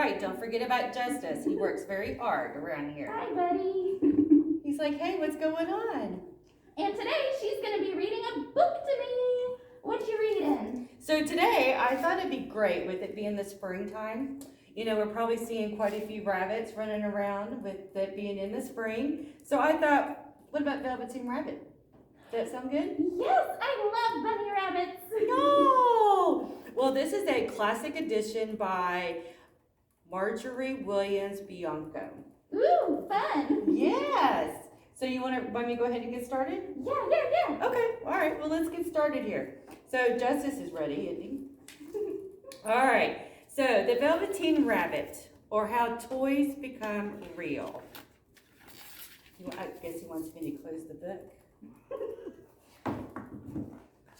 right. Don't forget about Justice. He works very hard around here. Hi, buddy. He's like, hey, what's going on? And today she's going to be reading a book to me. What you reading? So today, I thought it'd be great with it being the springtime. You know, we're probably seeing quite a few rabbits running around with it being in the spring. So I thought, what about Velveteen Rabbit? Does that sound good? Yes, I love bunny rabbits. No! Well, this is a classic edition by Margery Williams Bianco. Ooh, fun. Yes! So you want me to go ahead and get started? Yeah. Okay, all right, well, let's get started here. So Justice is ready, isn't he? All right, so The Velveteen Rabbit, or How Toys Become Real. I guess he wants me to close the book.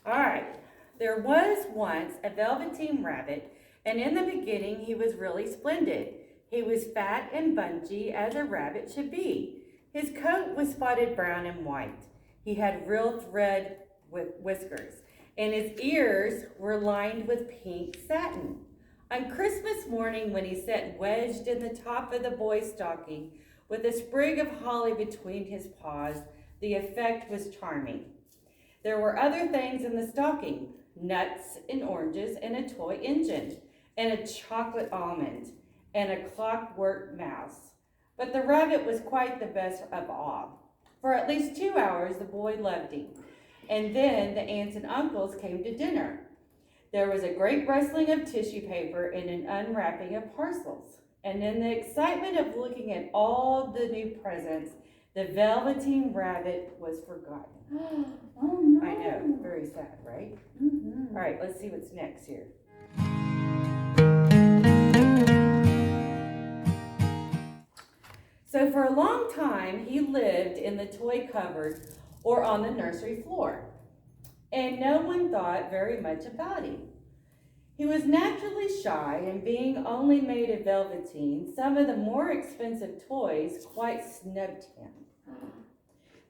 All right, there was once a Velveteen Rabbit, and in the beginning he was really splendid. He was fat and bunchy as a rabbit should be. His coat was spotted brown and white. He had real thread whiskers, and his ears were lined with pink satin. On Christmas morning, when he sat wedged in the top of the boy's stocking with a sprig of holly between his paws, the effect was charming. There were other things in the stocking, nuts and oranges and a toy engine and a chocolate almond and a clockwork mouse. But the rabbit was quite the best of all. For at least 2 hours, the boy loved him. And then the aunts and uncles came to dinner. There was a great rustling of tissue paper and an unwrapping of parcels. And in the excitement of looking at all the new presents, the Velveteen Rabbit was forgotten. Oh, no. I know, very sad, right? Mm-hmm. All right, let's see what's next here. So for a long time, he lived in the toy cupboard or on the nursery floor, and no one thought very much about him. He was naturally shy, and being only made of velveteen, some of the more expensive toys quite snubbed him.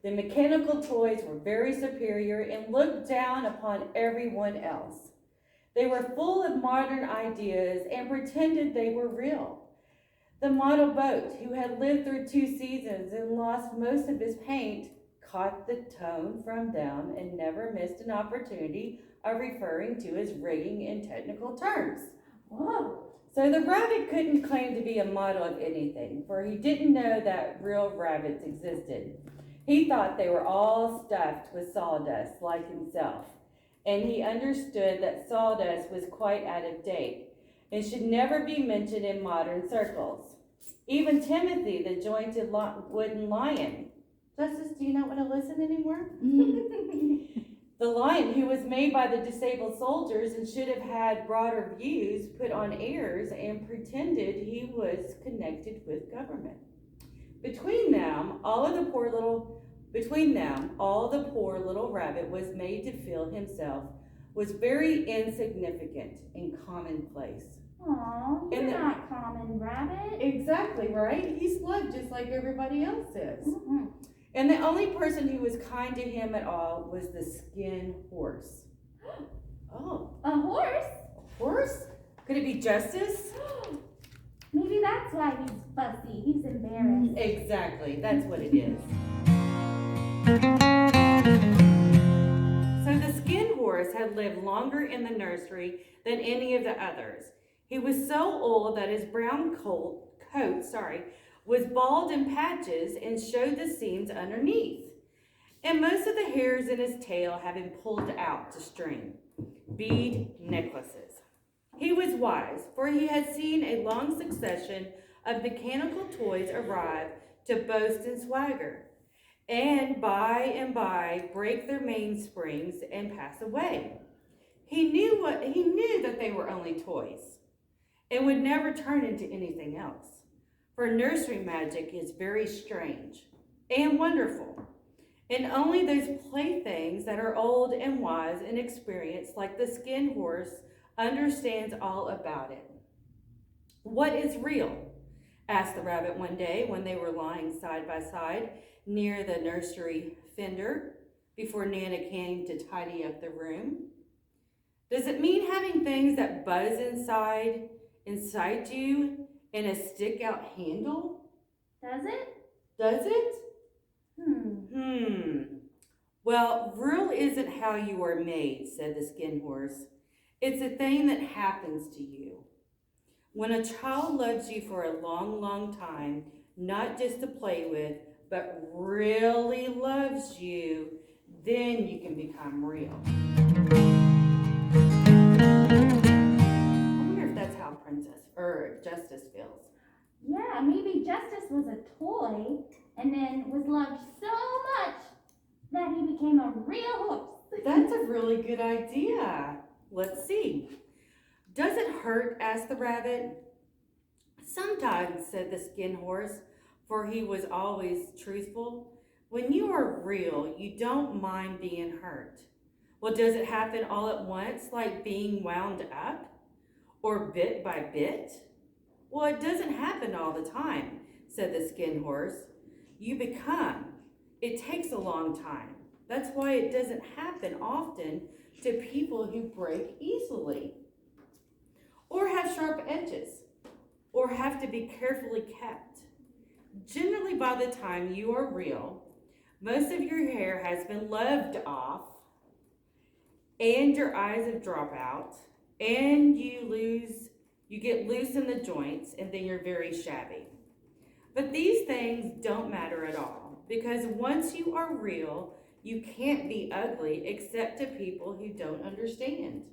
The mechanical toys were very superior and looked down upon everyone else. They were full of modern ideas and pretended they were real. The model boat, who had lived through 2 seasons and lost most of his paint, caught the tone from them and never missed an opportunity of referring to his rigging in technical terms. Whoa. So the rabbit couldn't claim to be a model of anything, for he didn't know that real rabbits existed. He thought they were all stuffed with sawdust like himself, and he understood that sawdust was quite out of date and should never be mentioned in modern circles. Even Timothy, the jointed wooden lion. Justice, do you not want to listen anymore? The lion, who was made by the disabled soldiers and should have had broader views, put on airs and pretended he was connected with government. Between them, all the poor little rabbit was made to feel himself was very insignificant and commonplace. Aw, you're not common, rabbit. Exactly, right? He's loved just like everybody else is. Mm-hmm. And the only person who was kind to him at all was the skin horse. Oh. A horse? A horse? Could it be Justice? Maybe that's why he's fussy. He's embarrassed. Exactly, that's what it is. So the skin horse had lived longer in the nursery than any of the others. He was so old that his brown coat was bald in patches and showed the seams underneath. And most of the hairs in his tail had been pulled out to string bead necklaces. He was wise, for he had seen a long succession of mechanical toys arrive to boast and swagger, and by break their mainsprings and pass away. He knew that they were only toys and would never turn into anything else. For nursery magic is very strange and wonderful, and only those playthings that are old and wise and experienced, like the skin horse, understands all about it. What is real? Asked the rabbit one day when they were lying side by side near the nursery fender before Nana came to tidy up the room. Does it mean having things that buzz inside you and a stick-out handle? Does it? Does it? Well, real isn't how you are made, said the skin horse. It's a thing that happens to you. When a child loves you for a long, long time, not just to play with, but really loves you, then you can become real. I wonder if that's how Princess or Justice feels. Yeah, maybe Justice was a toy and then was loved so much that he became a real horse. That's a really good idea. Let's see. Does it hurt? Asked the rabbit. Sometimes, said the skin horse, for he was always truthful. When you are real, you don't mind being hurt. Well, does it happen all at once, like being wound up? Or bit by bit? Well, it doesn't happen all the time, said the skin horse. You become. It takes a long time. That's why it doesn't happen often to people who break easily, or have sharp edges, or have to be carefully kept. Generally, by the time you are real, most of your hair has been loved off, and your eyes have dropped out, and you get loose in the joints, and then you're very shabby. But these things don't matter at all, because once you are real, you can't be ugly except to people who don't understand.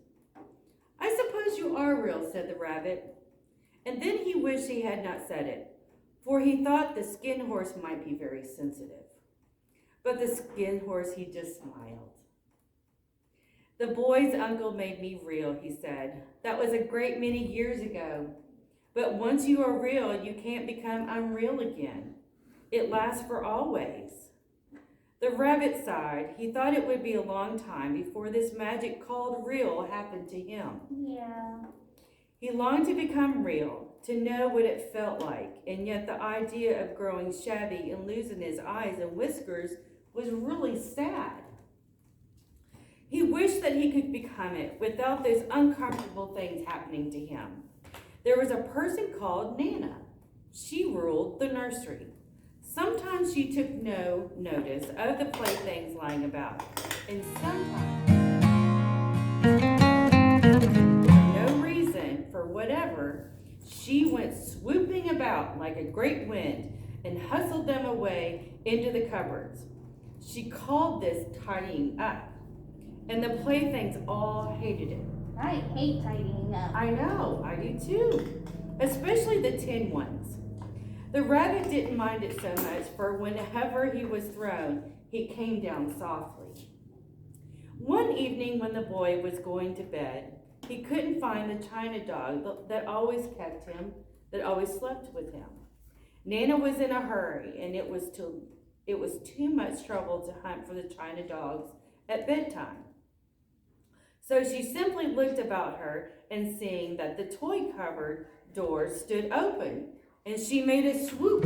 I suppose you are real, said the rabbit. And then he wished he had not said it, for he thought the skin horse might be very sensitive. But the skin horse, he just smiled. The boy's uncle made me real, he said. That was a great many years ago. But once you are real, you can't become unreal again. It lasts for always. The rabbit sighed. He thought it would be a long time before this magic called real happened to him. Yeah. He longed to become real, to know what it felt like, and yet the idea of growing shabby and losing his eyes and whiskers was really sad. He wished that he could become it without those uncomfortable things happening to him. There was a person called Nana. She ruled the nursery. Sometimes she took no notice of the playthings lying about, and sometimes, for no reason, for whatever, she went swooping about like a great wind and hustled them away into the cupboards. She called this tidying up, and the playthings all hated it. I hate tidying up. I know, I do too, especially the tin ones. The rabbit didn't mind it so much, for whenever he was thrown, he came down softly. One evening when the boy was going to bed, he couldn't find the china dog that always kept him, that always slept with him. Nana was in a hurry, and it was too much trouble to hunt for the china dogs at bedtime. So she simply looked about her, and seeing that the toy cupboard door stood open, and she made a swoop.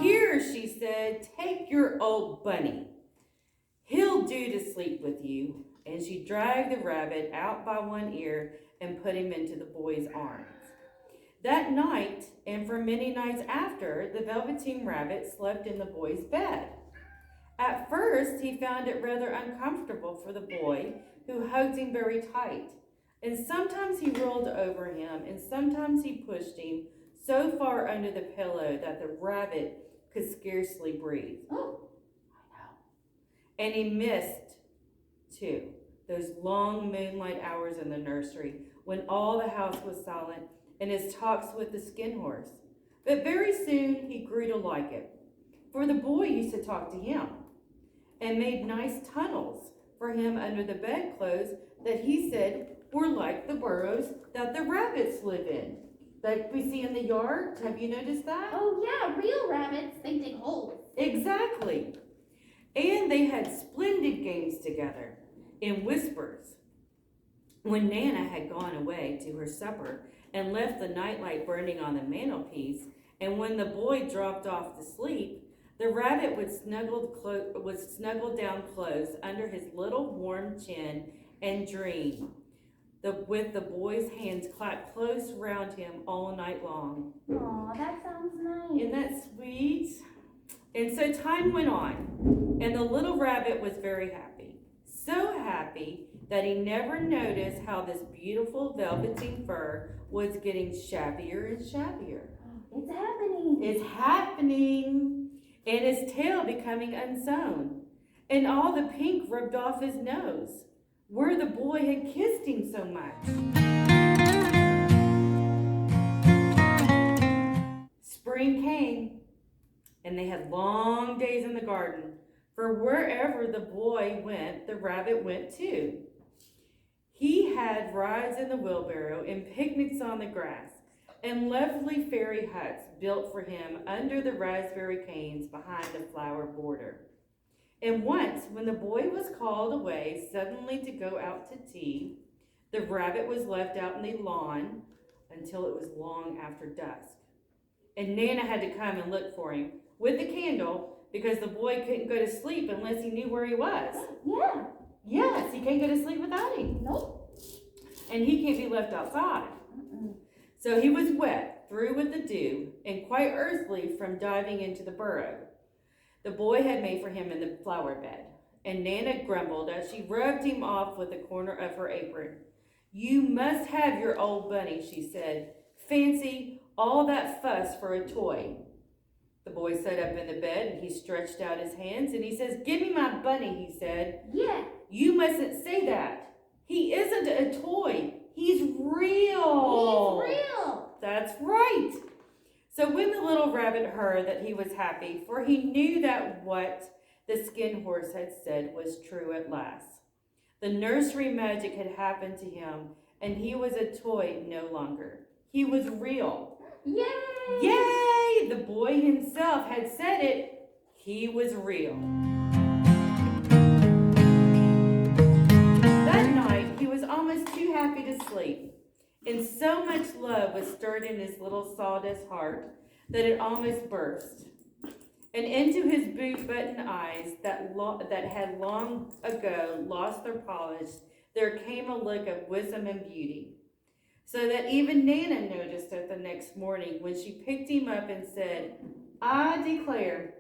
Here, she said, take your old bunny. He'll do to sleep with you. And she dragged the rabbit out by one ear and put him into the boy's arms. That night, and for many nights after, the Velveteen rabbit slept in the boy's bed. At first, he found it rather uncomfortable for the boy, who hugged him very tight. And sometimes he rolled over him, and sometimes he pushed him so far under the pillow that the rabbit could scarcely breathe. Oh, I know. And he missed, too, those long moonlight hours in the nursery when all the house was silent, and his talks with the skin horse. But very soon he grew to like it, for the boy used to talk to him and made nice tunnels for him under the bedclothes that he said were like the burrows that the rabbits live in, like we see in the yard. Have you noticed that? oh yeah, real rabbits, they dig holes. Exactly. And they had splendid games together in whispers. When Nana had gone away to her supper and left the nightlight burning on the mantelpiece, and when the boy dropped off to sleep, the rabbit would snuggle down close under his little warm chin and dream. with the boy's hands clapped close around him all night long. Aw, that sounds nice. Isn't that sweet? And so time went on, and the little rabbit was very happy. So happy that he never noticed how this beautiful velveteen fur was getting shabbier and shabbier. It's happening. It's happening. And his tail becoming unsewn. And all the pink rubbed off his nose, where the boy had kissed him so much. Spring came, and they had long days in the garden, for wherever the boy went, the rabbit went too. He had rides in the wheelbarrow and picnics on the grass, and lovely fairy huts built for him under the raspberry canes behind the flower border. And once, when the boy was called away suddenly to go out to tea, the rabbit was left out in the lawn until it was long after dusk. And Nana had to come and look for him with the candle because the boy couldn't go to sleep unless he knew where he was. Yeah. Yes, he can't go to sleep without him. Nope. And he can't be left outside. So he was wet through with the dew and quite earthly from diving into the burrow the boy had made for him in the flower bed. And Nana grumbled as she rubbed him off with the corner of her apron. "You must have your old bunny," she said. "Fancy all that fuss for a toy." The boy sat up in the bed and he stretched out his hands and he says, "Give me my bunny," he said. Yeah. "You mustn't say that. He isn't a toy. He's real." He's real. That's right. So when the little rabbit heard that he was happy, for he knew that what the skin horse had said was true at last. The nursery magic had happened to him, and he was a toy no longer. He was real. Yay! Yay! The boy himself had said it. He was real. That night, he was almost too happy to sleep. And so much love was stirred in his little sawdust heart that it almost burst. And into his boot-button eyes that had long ago lost their polish, there came a look of wisdom and beauty. So that even Nana noticed it the next morning when she picked him up and said, "I declare,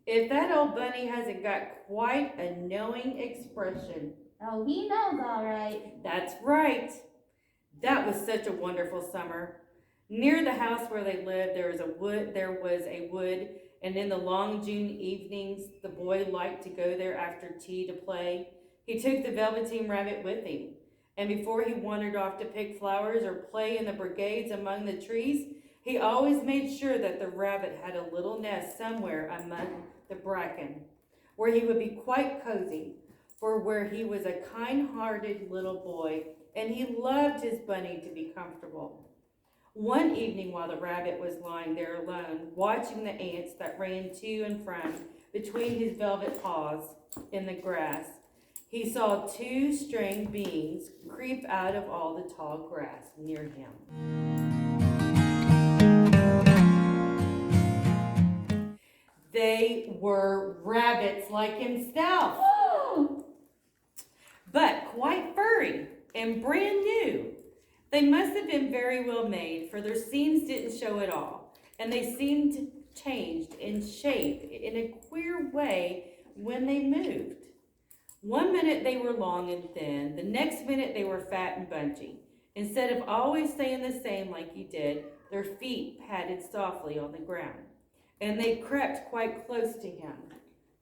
if that old bunny hasn't got quite a knowing expression." Oh, he knows all right. That's right. That was such a wonderful summer. Near the house where they lived, there was a wood, and in the long June evenings, the boy liked to go there after tea to play. He took the Velveteen rabbit with him, and before he wandered off to pick flowers or play in the brigades among the trees, he always made sure that the rabbit had a little nest somewhere among the bracken, where he would be quite cozy, for where he was a kind-hearted little boy, and he loved his bunny to be comfortable. One evening while the rabbit was lying there alone, watching the ants that ran to and from between his velvet paws in the grass, he saw two strange beings creep out of all the tall grass near him. They were rabbits like himself, but quite furry and brand new. They must have been very well made, for their seams didn't show at all, and they seemed changed in shape in a queer way when they moved. One minute they were long and thin, the next minute they were fat and bunchy. Instead of always staying the same like you did, their feet patted softly on the ground, and they crept quite close to him,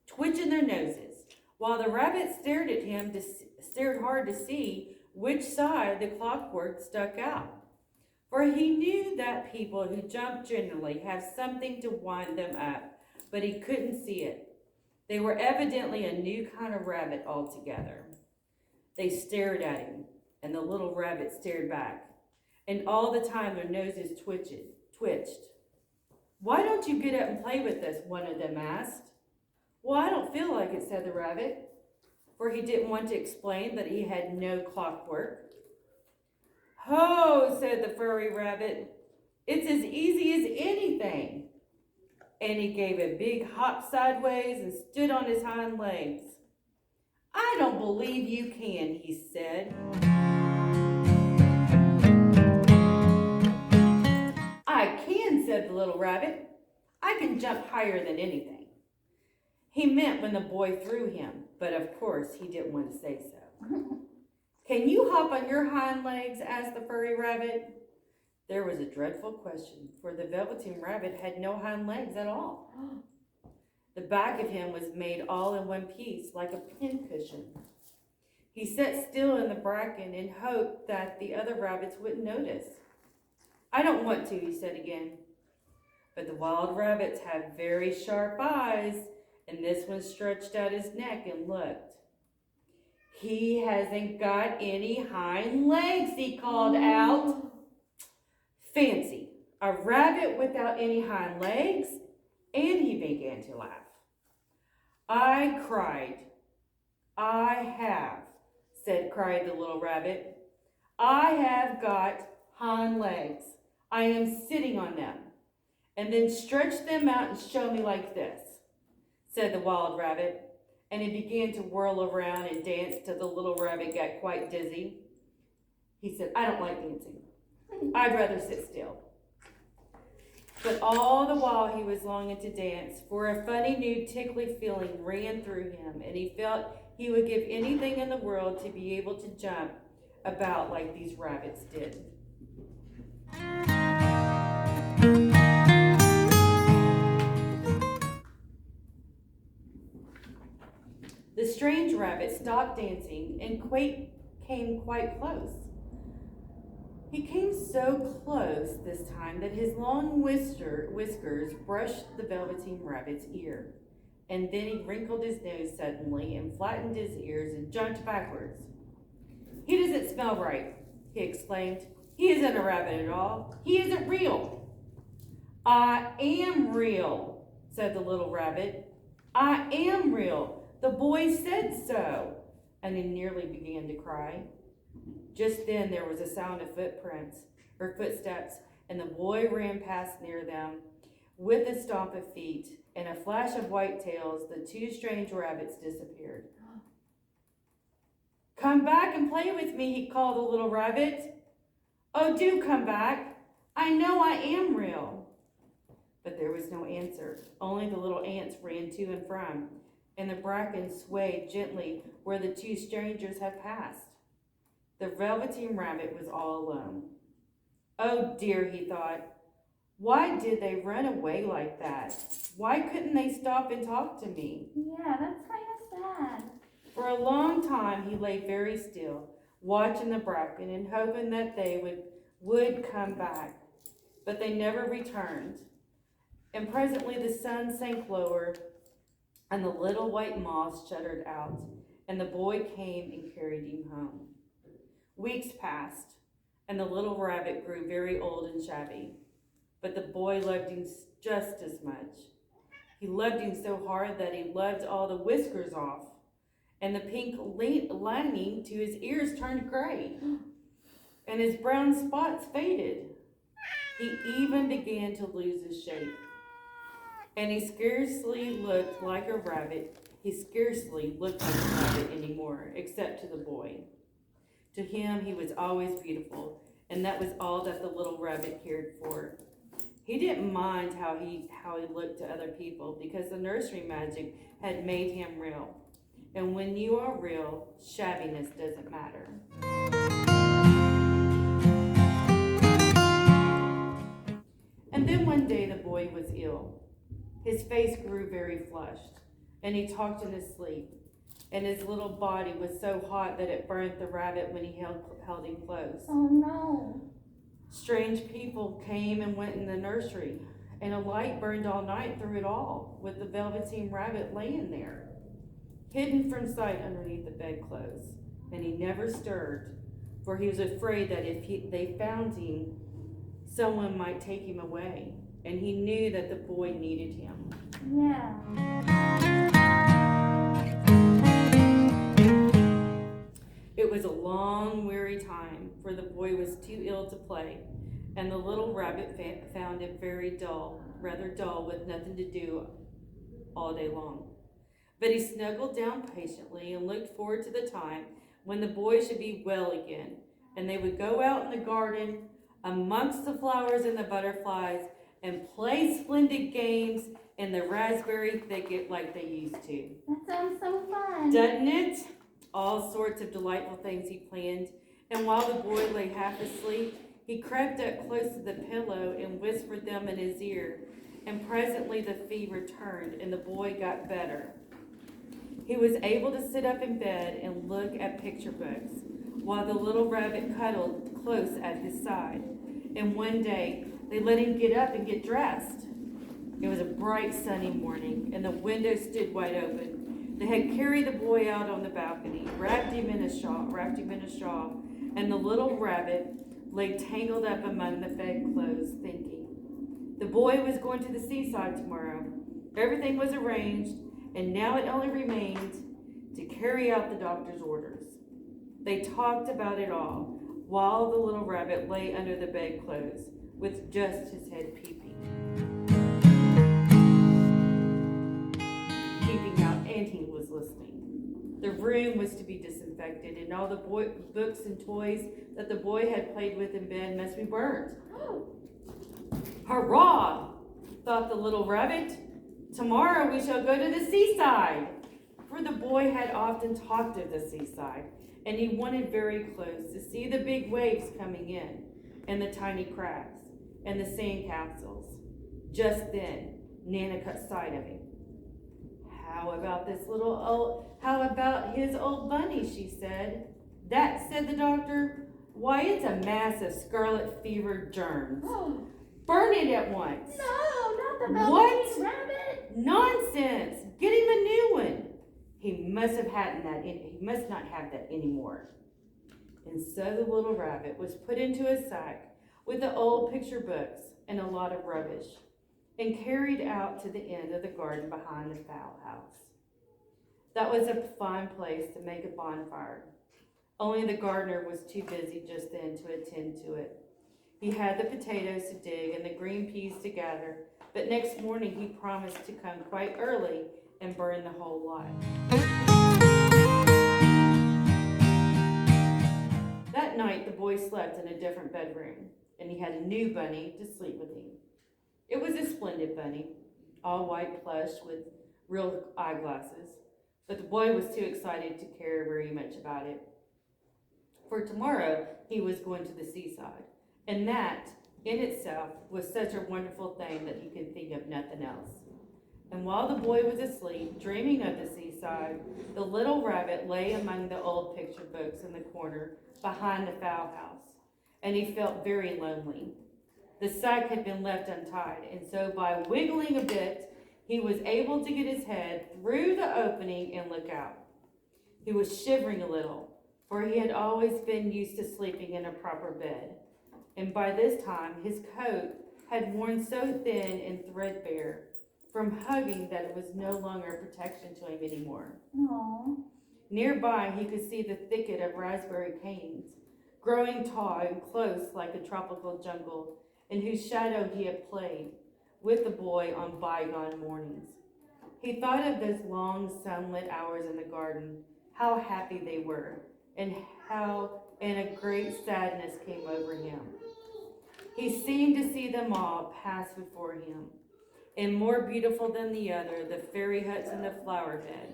twitching their noses, while the rabbit stared at him, stared hard to see which side the clockwork stuck out. For he knew that people who jump generally have something to wind them up, but he couldn't see it. They were evidently a new kind of rabbit altogether. They stared at him, and the little rabbit stared back, and all the time their noses twitched. "Why don't you get up and play with us?" one of them asked. "Well, I don't feel like it," said the rabbit, for he didn't want to explain that he had no clockwork. "Ho," said the furry rabbit, "it's as easy as anything." And he gave a big hop sideways and stood on his hind legs. "I don't believe you can," he said. said the little rabbit. I can jump higher than anything. He meant when the boy threw him, but of course he didn't want to say so. Can you hop on your hind legs? Asked the furry rabbit. There was a dreadful question, for the Velveteen rabbit had no hind legs at all. The back of him was made all in one piece, like a pincushion. He sat still in the bracken and hoped that the other rabbits wouldn't notice. I don't want to, he said again. But the wild rabbits have very sharp eyes, and this one stretched out his neck and looked. He hasn't got any hind legs, he called out. Fancy, a rabbit without any hind legs? And he began to laugh. I cried. I have, cried the little rabbit. I have got hind legs. I am sitting on them. And then stretch them out and show me like this, said the wild rabbit. And he began to whirl around and dance till the little rabbit got quite dizzy. He said, I don't like dancing. I'd rather sit still. But all the while he was longing to dance, for a funny new tickly feeling ran through him, and he felt he would give anything in the world to be able to jump about like these rabbits did. The strange rabbit stopped dancing and came quite close. He came so close this time that his long whiskers brushed the Velveteen rabbit's ear. And then he wrinkled his nose suddenly and flattened his ears and jumped backwards. He doesn't smell right, he exclaimed. He isn't a rabbit at all. He isn't real. I am real, said the little rabbit. I am real. The boy said so. And he nearly began to cry. Just then there was a sound of footsteps, and the boy ran past near them with a stomp of feet and a flash of white tails. The two strange rabbits disappeared. Come back and play with me, he called the little rabbit. Oh, do come back. I know I am real. But there was no answer. Only the little ants ran to and from, and the bracken swayed gently where the two strangers had passed. The Velveteen rabbit was all alone. Oh dear, he thought. Why did they run away like that? Why couldn't they stop and talk to me? Yeah, that's kind of sad. For a long time he lay very still, watching the bracken and hoping that they would come back. But they never returned. And presently the sun sank lower, and the little white moths shuddered out, and the boy came and carried him home. Weeks passed, and the little rabbit grew very old and shabby. But the boy loved him just as much. He loved him so hard that he loved all the whiskers off, and the pink lining to his ears turned gray, and his brown spots faded. He even began to lose his shape, and he scarcely looked like a rabbit. He scarcely looked like a rabbit anymore, except to the boy. To him, he was always beautiful, and that was all that the little rabbit cared for. He didn't mind how he looked to other people, because the nursery magic had made him real. And when you are real, shabbiness doesn't matter. And then one day the boy was ill. His face grew very flushed, and he talked in his sleep. And his little body was so hot that it burnt the rabbit when he held him close. Oh no. Strange people came and went in the nursery, and a light burned all night through it all, with the Velveteen rabbit laying there, hidden from sight underneath the bedclothes. And he never stirred, for he was afraid that if they found him, someone might take him away. And he knew that the boy needed him. Yeah. It was a long, weary time, for the boy was too ill to play, and the little rabbit found it rather dull, with nothing to do all day long. But he snuggled down patiently and looked forward to the time when the boy should be well again, and they would go out in the garden amongst the flowers and the butterflies and play splendid games in the raspberry thicket like they used to. That sounds so fun. Doesn't it? All sorts of delightful things he planned, and while the boy lay half asleep, he crept up close to the pillow and whispered them in his ear, and presently the fever returned and the boy got better. He was able to sit up in bed and look at picture books, while the little rabbit cuddled close at his side. And one day, they let him get up and get dressed. It was a bright sunny morning, and the window stood wide open. They had carried the boy out on the balcony, wrapped him in a shawl, and the little rabbit lay tangled up among the bedclothes, thinking. The boy was going to the seaside tomorrow. Everything was arranged, and now it only remained to carry out the doctor's orders. They talked about it all, while the little rabbit lay under the bedclothes, with just his head peeping out, and he was listening. The room was to be disinfected, and all the books and toys that the boy had played with in bed must be burnt. Hurrah! Thought the little rabbit. Tomorrow we shall go to the seaside. For the boy had often talked of the seaside, and he wanted very close to see the big waves coming in, and the tiny crabs, and the sand castles. Just then, Nana caught sight of him. How about his old bunny, she said. That, said the doctor, why, it's a mass of scarlet fever germs. Burn it at once. No, not the Velveteen What? rabbit. Nonsense. Get him a new one. He must not have that anymore. And so the little rabbit was put into a sack with the old picture books and a lot of rubbish, and carried out to the end of the garden behind the fowl house. That was a fine place to make a bonfire. Only the gardener was too busy just then to attend to it. He had the potatoes to dig and the green peas to gather, but next morning he promised to come quite early and burn the whole lot. That night the boy slept in a different bedroom, and he had a new bunny to sleep with him. It was a splendid bunny, all white plush with real eyeglasses, but the boy was too excited to care very much about it. For tomorrow he was going to the seaside, and that in itself was such a wonderful thing that he could think of nothing else. And while the boy was asleep, dreaming of the seaside, the little rabbit lay among the old picture books in the corner behind the fowl house, and he felt very lonely. The sack had been left untied, and so by wiggling a bit, he was able to get his head through the opening and look out. He was shivering a little, for he had always been used to sleeping in a proper bed, and by this time his coat had worn so thin and threadbare from hugging that it was no longer a protection to him anymore. Aww. Nearby he could see the thicket of raspberry canes, growing tall and close like a tropical jungle, in whose shadow he had played with the boy on bygone mornings. He thought of those long sunlit hours in the garden, how happy they were, and a great sadness came over him. He seemed to see them all pass before him, and more beautiful than the other, the fairy huts in the flower bed,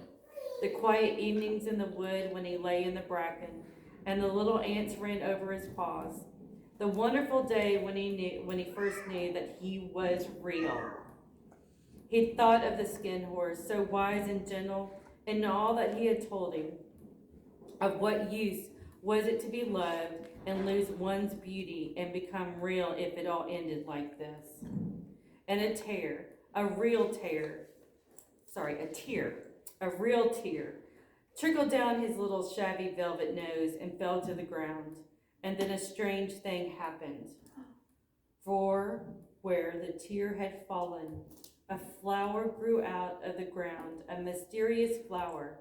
the quiet evenings in the wood when he lay in the bracken, and the little ants ran over his paws, the wonderful day when he first knew that he was real. He thought of the skin horse, so wise and gentle, and all that he had told him. Of what use was it to be loved and lose one's beauty and become real if it all ended like this? And a tear, trickled down his little shabby velvet nose and fell to the ground. And then a strange thing happened. For where the tear had fallen, a flower grew out of the ground, a mysterious flower,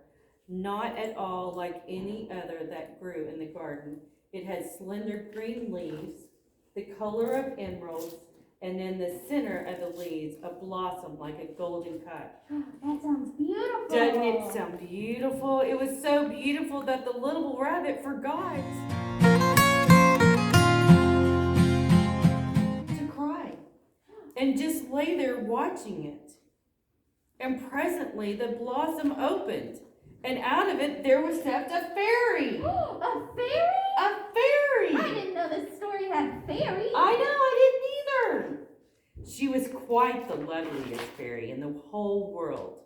not at all like any other that grew in the garden. It had slender green leaves, the color of emeralds, and in the center of the leaves, a blossom like a golden cup. That sounds beautiful. Doesn't it sound beautiful? It was so beautiful that the little rabbit forgot to cry. and just lay there watching it. And presently the blossom opened, and out of it there was stepped a fairy. A fairy? A fairy! I didn't know this story had fairies. I didn't either. She was quite the loveliest fairy in the whole world.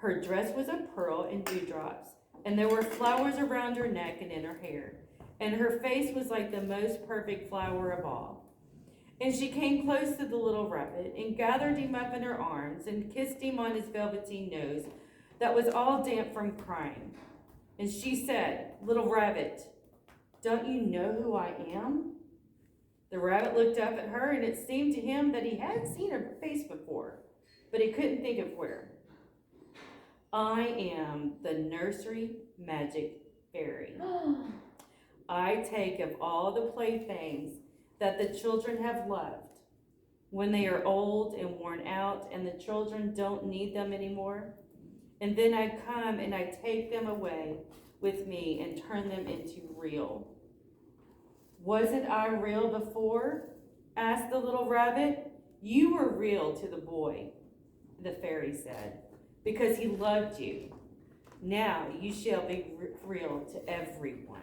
Her dress was of pearl and dewdrops, and there were flowers around her neck and in her hair, and her face was like the most perfect flower of all. And she came close to the little rabbit and gathered him up in her arms and kissed him on his velveteen nose that was all damp from crying. And she said, "Little rabbit, don't you know who I am?" The rabbit looked up at her, and it seemed to him that he had seen her face before, but he couldn't think of where. "I am the nursery magic fairy. I take of all the playthings that the children have loved. When they are old and worn out and the children don't need them anymore, and then I come and I take them away with me and turn them into real." "Wasn't I real before?" asked the little rabbit. "You were real to the boy," the fairy said, "because he loved you. Now you shall be real to everyone."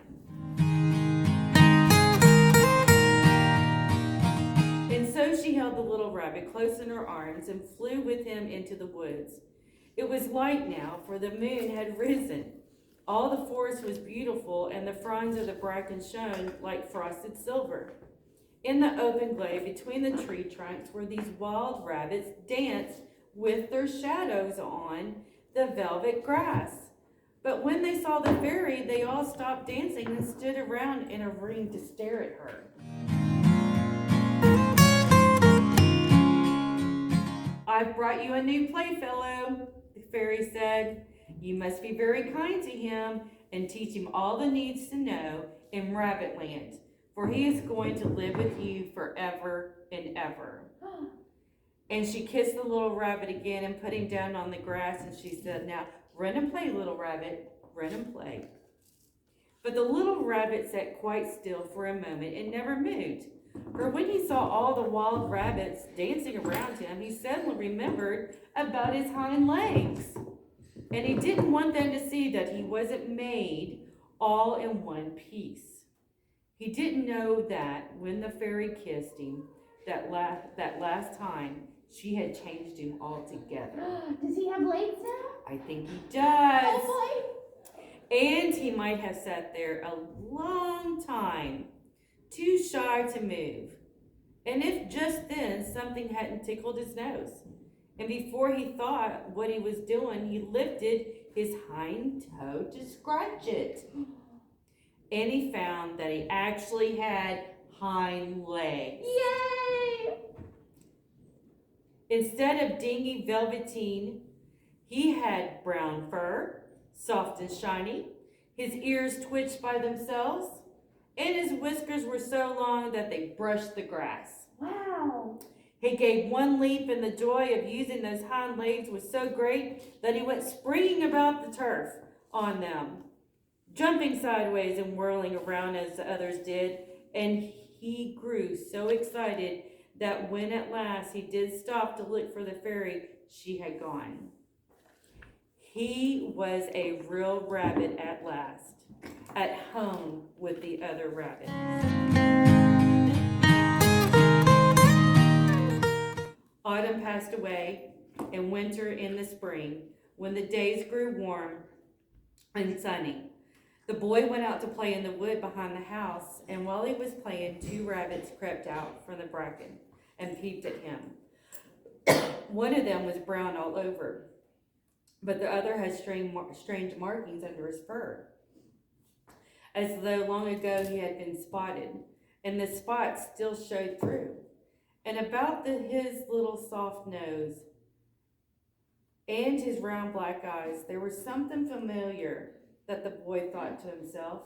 And so she held the little rabbit close in her arms and flew with him into the woods. It was light now, for the moon had risen. All the forest was beautiful, and the fronds of the bracken shone like frosted silver. In the open glade between the tree trunks where these wild rabbits danced with their shadows on the velvet grass. But when they saw the fairy, they all stopped dancing and stood around in a ring to stare at her. "I've brought you a new playfellow," the fairy said. "You must be very kind to him and teach him all the needs to know in Rabbitland, for he is going to live with you forever and ever." And she kissed the little rabbit again and put him down on the grass, and she said, "Now run and play, little rabbit, run and play." But the little rabbit sat quite still for a moment and never moved. For when he saw all the wild rabbits dancing around him, he suddenly remembered about his hind legs. And he didn't want them to see that he wasn't made all in one piece. He didn't know that when the fairy kissed him that last time, she had changed him altogether. Does he have legs now? I think he does. Oh And he might have sat there a long time, too shy to move. And if just then something hadn't tickled his nose, and before he thought what he was doing, he lifted his hind toe to scratch it. And he found that he actually had hind legs. Yay! Instead of dingy velveteen, he had brown fur, soft and shiny. His ears twitched by themselves, and his whiskers were so long that they brushed the grass. Wow! He gave one leap, and the joy of using those hind legs was so great that he went springing about the turf on them, jumping sideways and whirling around as the others did, and he grew so excited that when at last he did stop to look for the fairy, she had gone. He was a real rabbit at last, at home with the other rabbits. Autumn passed away, and winter in the spring, when the days grew warm and sunny. The boy went out to play in the wood behind the house, and while he was playing, two rabbits crept out from the bracken and peeped at him. One of them was brown all over, but the other had strange markings under his fur, as though long ago he had been spotted, and the spots still showed through. And about his little soft nose and his round black eyes, there was something familiar that the boy thought to himself.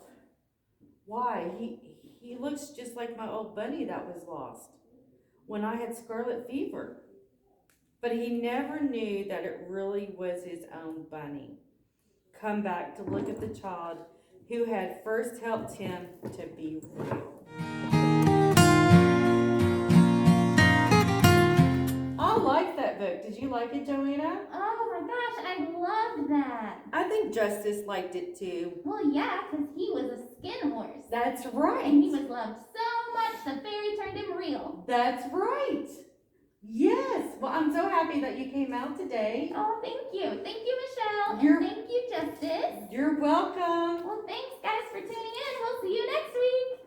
Why, he looks just like my old bunny that was lost when I had scarlet fever. But he never knew that it really was his own bunny, come back to look at the child who had first helped him to be real. book. Did you like it, Joanna? Oh my gosh, I loved that. I think Justice liked it too. Well, yeah, because he was a skin horse. That's right. And he was loved so much, the fairy turned him real. That's right. Yes. Well, I'm so happy that you came out today. Oh, thank you. Thank you, Michelle. You're- And thank you, Justice. You're welcome. Well, thanks, guys, for tuning in. We'll see you next week.